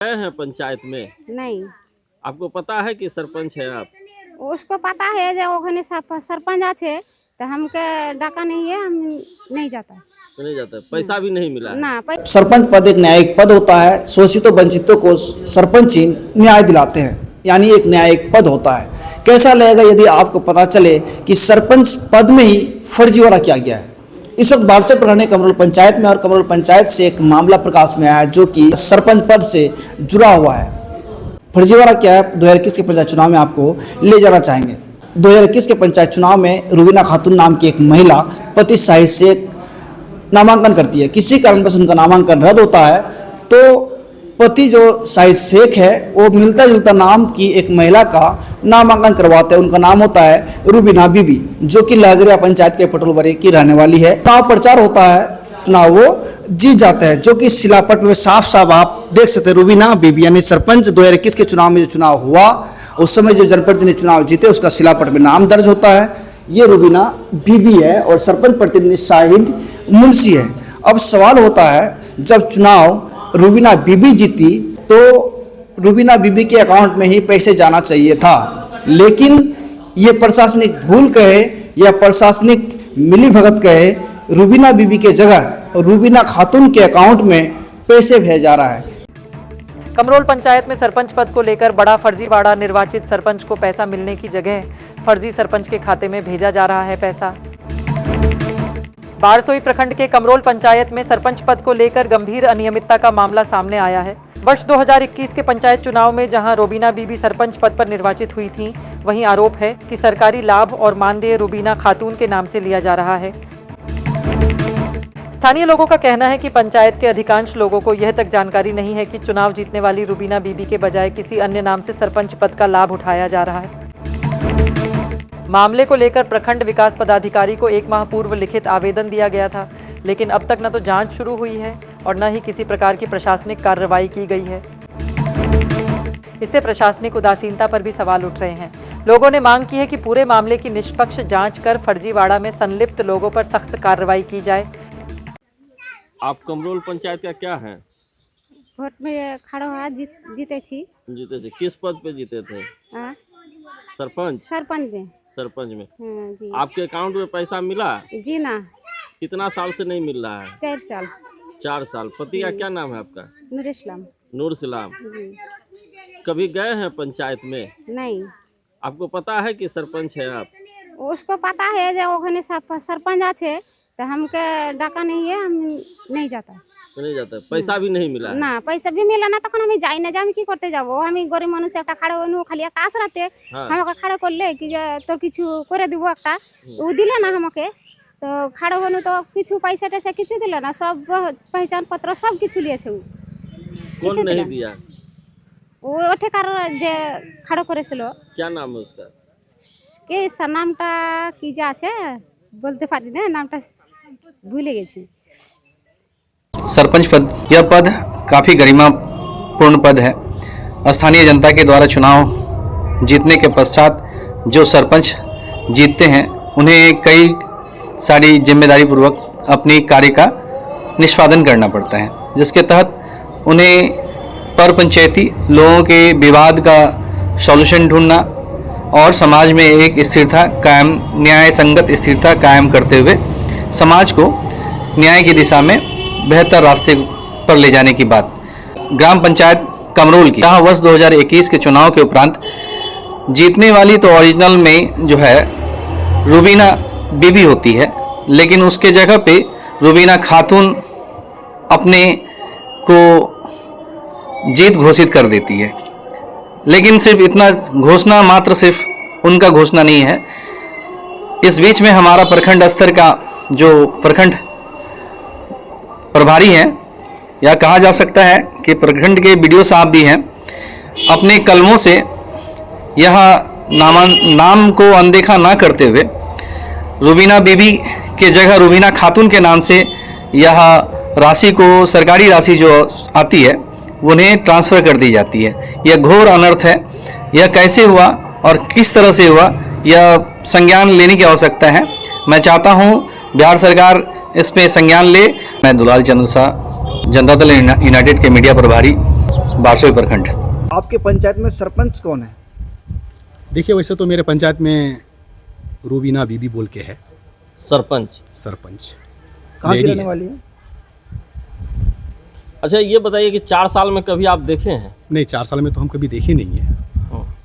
गए हैं पंचायत में? नहीं, आपको पता है कि सरपंच है आप? उसको पता है जो ओखने सरपंच आछे तो हमके डाका नहीं है, हम नहीं जाता। तो नहीं जाता, पैसा भी नहीं मिला है? ना सरपंच पद एक न्यायिक पद होता है। शोषितों वंचितों को सरपंच ही न्याय दिलाते हैं, यानी एक न्यायिक पद होता है। कैसा लगेगा यदि आपको पता चले कि सरपंच पद में ही फर्जीवाड़ा किया गया है। इस वक्त बारसठ प्रखंड कमरोल पंचायत में और कमरोल पंचायत से एक मामला प्रकाश में आया है जो कि सरपंच पद से जुड़ा हुआ है। फर्जीवाड़ा क्या है, 2021 के पंचायत चुनाव में आपको ले जाना चाहेंगे। 2021 के पंचायत चुनाव में रुबीना खातून नाम की एक महिला पति साहिद से नामांकन करती है। किसी कारणवश उनका नामांकन रद्द होता है तो पति जो साहिद शेख है वो मिलता जुलता नाम की एक महिला का नामांकन करवाते हैं। उनका नाम होता है रुबीना बीबी, जो कि लागरिया पंचायत के पटोलबरी की रहने वाली है। चुनाव प्रचार होता है, चुनाव वो जीत जाते हैं, जो कि शिलापट में साफ साफ आप देख सकते हैं। रुबीना बीबी यानी सरपंच 2021 के चुनाव में जो चुनाव हुआ उस समय जो जनप्रतिनिधि चुनाव जीते उसका शिलापट में नाम दर्ज होता है। ये रुबीना बीबी है और सरपंच प्रतिनिधि शाहिद मुंशी है। अब सवाल होता है, जब चुनाव रुबीना बीबी जीती तो रुबीना बीबी के अकाउंट में ही पैसे जाना चाहिए था, लेकिन ये प्रशासनिक भूल कहे या प्रशासनिक मिलीभगत कहे, रुबीना बीबी के जगह रुबीना खातून के अकाउंट में पैसे भेजा जा रहा है। कमरोल पंचायत में सरपंच पद को लेकर बड़ा फर्जीवाड़ा। निर्वाचित सरपंच को पैसा मिलने की जगह फर्जी सरपंच के खाते में भेजा जा रहा है पैसा। बारसोई प्रखंड के कमरोल पंचायत में सरपंच पद को लेकर गंभीर अनियमितता का मामला सामने आया है। वर्ष 2021 के पंचायत चुनाव में जहां रुबीना बीबी सरपंच पद पर निर्वाचित हुई थीं, वहीं आरोप है कि सरकारी लाभ और मानदेय रुबीना खातून के नाम से लिया जा रहा है। स्थानीय लोगों का कहना है कि पंचायत के अधिकांश लोगों को यह तक जानकारी नहीं है कि चुनाव जीतने वाली रुबीना बीबी के बजाय किसी अन्य नाम से सरपंच पद का लाभ उठाया जा रहा है। मामले को लेकर प्रखंड विकास पदाधिकारी को 1 माह पूर्व लिखित आवेदन दिया गया था, लेकिन अब तक न तो जांच शुरू हुई है और न ही किसी प्रकार की प्रशासनिक कार्रवाई की गई है। इससे प्रशासनिक उदासीनता पर भी सवाल उठ रहे हैं। लोगों ने मांग की है कि पूरे मामले की निष्पक्ष जांच कर फर्जीवाड़ा में संलिप्त लोगों पर सख्त कार्रवाई की जाए। आप कमरोल पंचायत का क्या है? वोट में खड़ा हुआ जीते छी। जीते थे? किस पद पे जीते थे? सरपंच? सरपंच में जी। आपके अकाउंट में पैसा मिला? जी ना। कितना साल से नहीं मिल रहा है? 4 साल। 4 साल। पति का क्या नाम है आपका? नूर इस्लाम। नूर इस्लाम। जी। कभी गए हैं पंचायत में? नहीं। आपको पता है कि सरपंच है आप? उसको पता है जो ओखने सरपंच आछे तो हमके डाका नहीं है, हम नहीं जाता। तो नहीं जाता, पैसा भी नहीं मिला है? ना पैसा भी मिला ना, तक हम जाई ना जाम की करते जाबो। हम गरीब মানুষ একটা খাড়া হইনু খালি একটা আশ রাতে আমাকে খাড়া করলে কি যে তোর কিছু করে দিব একটা, ও দিলে না আমাকে। তো খাড়া হইনু তো কিছু পয়সা টেসা কিছু দিলে না, সব পहचान पत्र सब কিছু লিয়েছে। ও कौन नहीं दिया? ও ওঠেকার যে খাড়া করেছিল। क्या नाम है उसका? কে নামটা কি যে আছে বলতে পারি না, নামটা ভুলে গেছি। सरपंच पद, यह पद काफ़ी गरिमापूर्ण पद है। स्थानीय जनता के द्वारा चुनाव जीतने के पश्चात जो सरपंच जीतते हैं उन्हें कई सारी जिम्मेदारी पूर्वक अपनी कार्य का निष्पादन करना पड़ता है, जिसके तहत उन्हें पर पंचायती लोगों के विवाद का सॉल्यूशन ढूंढना और समाज में एक स्थिरता कायम, न्याय संगत स्थिरता कायम करते हुए समाज को न्याय की दिशा में बेहतर रास्ते पर ले जाने की बात। ग्राम पंचायत कमरोल की यहाँ वर्ष 2021 के चुनाव के उपरांत जीतने वाली तो ओरिजिनल में जो है रुबीना बीबी होती है, लेकिन उसके जगह पे रुबीना खातून अपने को जीत घोषित कर देती है। लेकिन सिर्फ इतना घोषणा मात्र सिर्फ उनका घोषणा नहीं है। इस बीच में हमारा प्रखंड स्तर का जो प्रखंड प्रभारी हैं, या कहा जा सकता है कि प्रखंड के बीडीओ साहब भी हैं, अपने कलमों से यह नाम को अनदेखा ना करते हुए रुबीना बीबी के जगह रुबीना खातून के नाम से यह राशि को, सरकारी राशि जो आती है उन्हें ट्रांसफ़र कर दी जाती है। यह घोर अनर्थ है। यह कैसे हुआ और किस तरह से हुआ, यह संज्ञान लेने की आवश्यकता है। मैं चाहता हूं बिहार सरकार इस पे संज्ञान ले। मैं दुलाल चंद्र शाह, जनता दल यूनाइटेड के मीडिया प्रभारी, बारसोई प्रखंड। आपके पंचायत में सरपंच कौन है? देखिए, वैसे तो मेरे पंचायत में रूबीना बीबी बोल के है सरपंच। कहाँ की लेडी रहने है। वाली है? अच्छा ये बताइए कि 4 साल में कभी आप देखे हैं? नहीं, 4 साल में तो हम कभी देखे नहीं है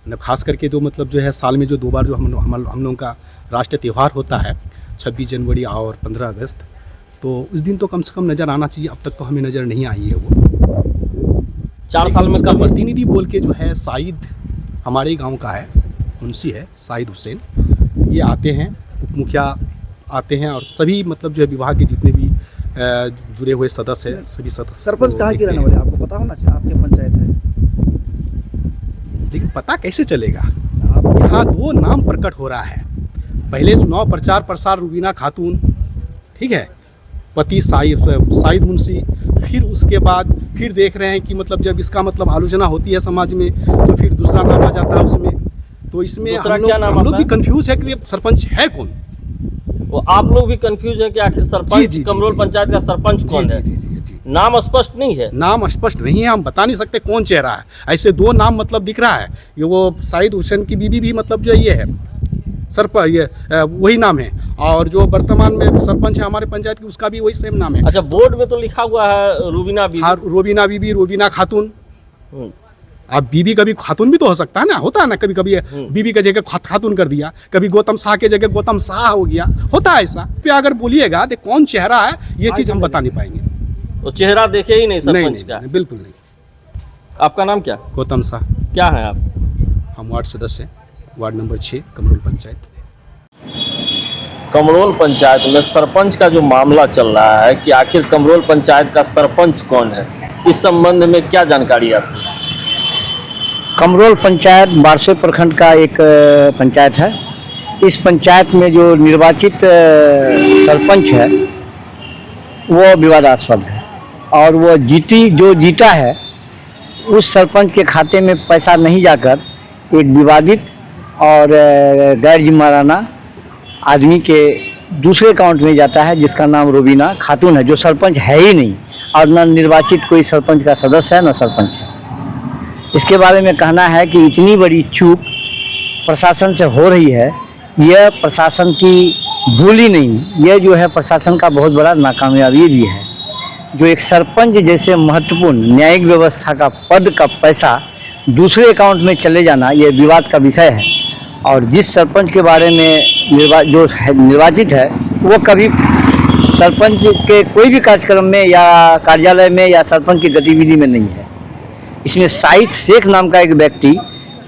न, खास करके तो मतलब जो है साल में जो 2 बार जो हम लोगों का राष्ट्रीय त्यौहार होता है 26 जनवरी और 15 अगस्त, तो उस दिन तो कम से कम नज़र आना चाहिए। अब तक तो हमें नज़र नहीं आई है वो। 4 साल में उसका कभी? प्रतिनिधि बोल के जो है साइद हमारे ही गांव का है, मुंशी है साइद हुसैन, ये आते हैं, उप मुखिया आते हैं और सभी मतलब जो है विभाग के जितने भी जुड़े हुए सदस्य हैं, सभी सदस्य। सरपंच कहाँ की रहने वाली है? आपको पता होना चाहिए, आपके पंचायत है। लेकिन पता कैसे चलेगा? यहाँ 2 नाम प्रकट हो रहा है। पहले चुनाव प्रचार प्रसार रूबीना खातून, ठीक है, पति साइद मुंशी, फिर उसके बाद फिर देख रहे हैं कि मतलब जब इसका मतलब आलोचना होती है समाज में तो फिर दूसरा नाम आ जाता है उसमें। तो इसमें दूसरा क्या नाम हम लोग आता भी है? कंफ्यूज है कि ये सरपंच है कौन। वो आप लोग भी कंफ्यूज है कि आखिर सरपंच कमरोल पंचायत का सरपंच कौन है? जी। नाम स्पष्ट नहीं है। नाम स्पष्ट नहीं है, हम बता नहीं सकते कौन चेहरा है। ऐसे 2 नाम मतलब दिख रहा है। ये वो साइद हुसैन की बीबी भी मतलब जो ये है ये वही नाम है, और जो वर्तमान में सरपंच है हमारे पंचायत की उसका भी वही सेम नाम है। अच्छा, बोर्ड में तो लिखा हुआ है रूबीना बीबी। हाँ, रूबीना बीबी, रूबीना खातून। हम्म, अब बीबी कभी खातून भी तो हो सकता है ना, होता है ना, कभी कभी बीबी की जगह खातून कर दिया, कभी गौतम शाह की जगह गौतम शाह हो गया, होता है ऐसा। पे अगर बोलिएगा तो कौन चेहरा है ये चीज़ हम बता नहीं पाएंगे। तो चेहरा देखे ही नहीं सरपंच का। नहीं, बिल्कुल नहीं। आपका नाम क्या? गौतम शाह। क्या है आप? हम वार्ड सदस्य हैं, वार्ड नंबर 6 कमरोल पंचायत। कमरोल पंचायत में सरपंच का जो मामला चल रहा है कि आखिर कमरोल पंचायत का सरपंच कौन है, इस संबंध में क्या जानकारी आपको? कमरोल पंचायत बारसोई प्रखंड का एक पंचायत है। इस पंचायत में जो निर्वाचित सरपंच है वो विवादास्पद है, और वो जीता है उस सरपंच के खाते में पैसा नहीं जाकर एक विवादित और गैर जिम्मेदाराना आदमी के दूसरे अकाउंट में जाता है, जिसका नाम रूबीना खातून है, जो सरपंच है ही नहीं, और न निर्वाचित कोई सरपंच का सदस्य है न सरपंच है। इसके बारे में कहना है कि इतनी बड़ी चूक प्रशासन से हो रही है, यह प्रशासन की भूल ही नहीं, यह जो है प्रशासन का बहुत बड़ा नाकामयाबी भी है। जो एक सरपंच जैसे महत्वपूर्ण न्यायिक व्यवस्था का पद का पैसा दूसरे अकाउंट में चले जाना, यह विवाद का विषय है। और जिस सरपंच के बारे में जो निर्वाचित है वो कभी सरपंच के कोई भी कार्यक्रम में या कार्यालय में या सरपंच की गतिविधि में नहीं है। इसमें साहिद शेख नाम का एक व्यक्ति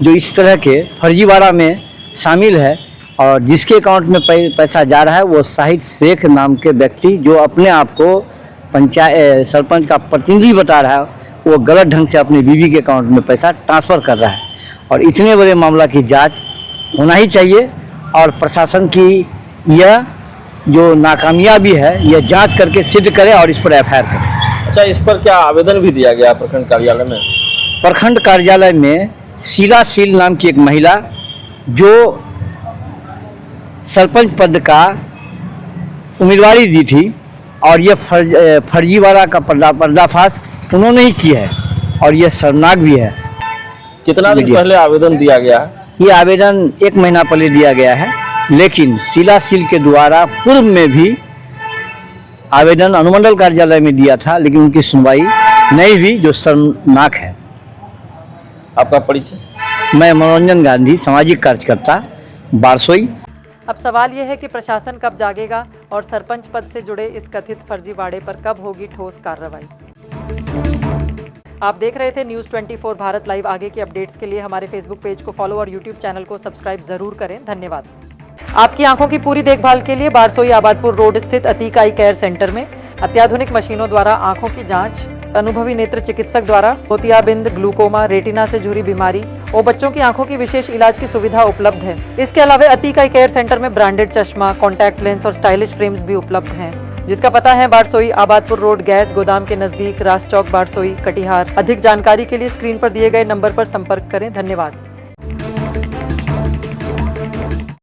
जो इस तरह के फर्जीवाड़ा में शामिल है, और जिसके अकाउंट में पैसा जा रहा है वो साहिद शेख नाम के व्यक्ति, जो अपने आप को पंचायत सरपंच का प्रतिनिधि बता रहा है, वो गलत ढंग से अपनी बीवी के अकाउंट में पैसा ट्रांसफ़र कर रहा है। और इतने बड़े मामला की जांच होना ही चाहिए, और प्रशासन की यह जो नाकामयाबी है यह जांच करके सिद्ध करे और इस पर एफआईआर करे। अच्छा, इस पर क्या आवेदन भी दिया गया प्रखंड कार्यालय में? प्रखंड कार्यालय में शीला शील नाम की एक महिला जो सरपंच पद का उम्मीदवारी दी थी, और ये फर्जीवाड़ा का पर्दाफाश उन्होंने ही किया है, और ये शर्मनाक भी है। कितना दिन पहले आवेदन दिया गया है? ये आवेदन 1 महीना पहले दिया गया है, लेकिन शीलाशील के द्वारा पूर्व में भी आवेदन अनुमंडल कार्यालय में दिया था, लेकिन उनकी सुनवाई नहीं हुई, जो शर्मनाक है। आपका परिचय? मैं मनोरंजन गांधी, सामाजिक कार्यकर्ता, बारसोई। अब सवाल यह है कि प्रशासन कब जागेगा और सरपंच पद से जुड़े इस कथित फर्जीवाड़े पर कब होगी ठोस कार्रवाई। आप देख रहे थे न्यूज़ 24 भारत लाइव। आगे की अपडेट्स के लिए हमारे फेसबुक पेज को फॉलो और यूट्यूब चैनल को सब्सक्राइब जरूर करें। धन्यवाद। आपकी आंखों की पूरी देखभाल के लिए बारसोई आबादपुर रोड स्थित अतीक आई केयर सेंटर में अत्याधुनिक मशीनों द्वारा आंखों की जांच, अनुभवी नेत्र चिकित्सक द्वारा मोतियाबिंद, ग्लूकोमा, रेटिना से जुड़ी बीमारी और बच्चों की आंखों की विशेष इलाज की सुविधा उपलब्ध है। इसके अलावा अतीक आई केयर सेंटर में ब्रांडेड चश्मा, कॉन्टैक्ट लेंस और स्टाइलिश फ्रेम्स भी उपलब्ध हैं, जिसका पता है बारसोई आबादपुर रोड, गैस गोदाम के नजदीक, रास चौक, बारसोई, कटिहार। अधिक जानकारी के लिए स्क्रीन पर दिए गए नंबर पर संपर्क करें। धन्यवाद।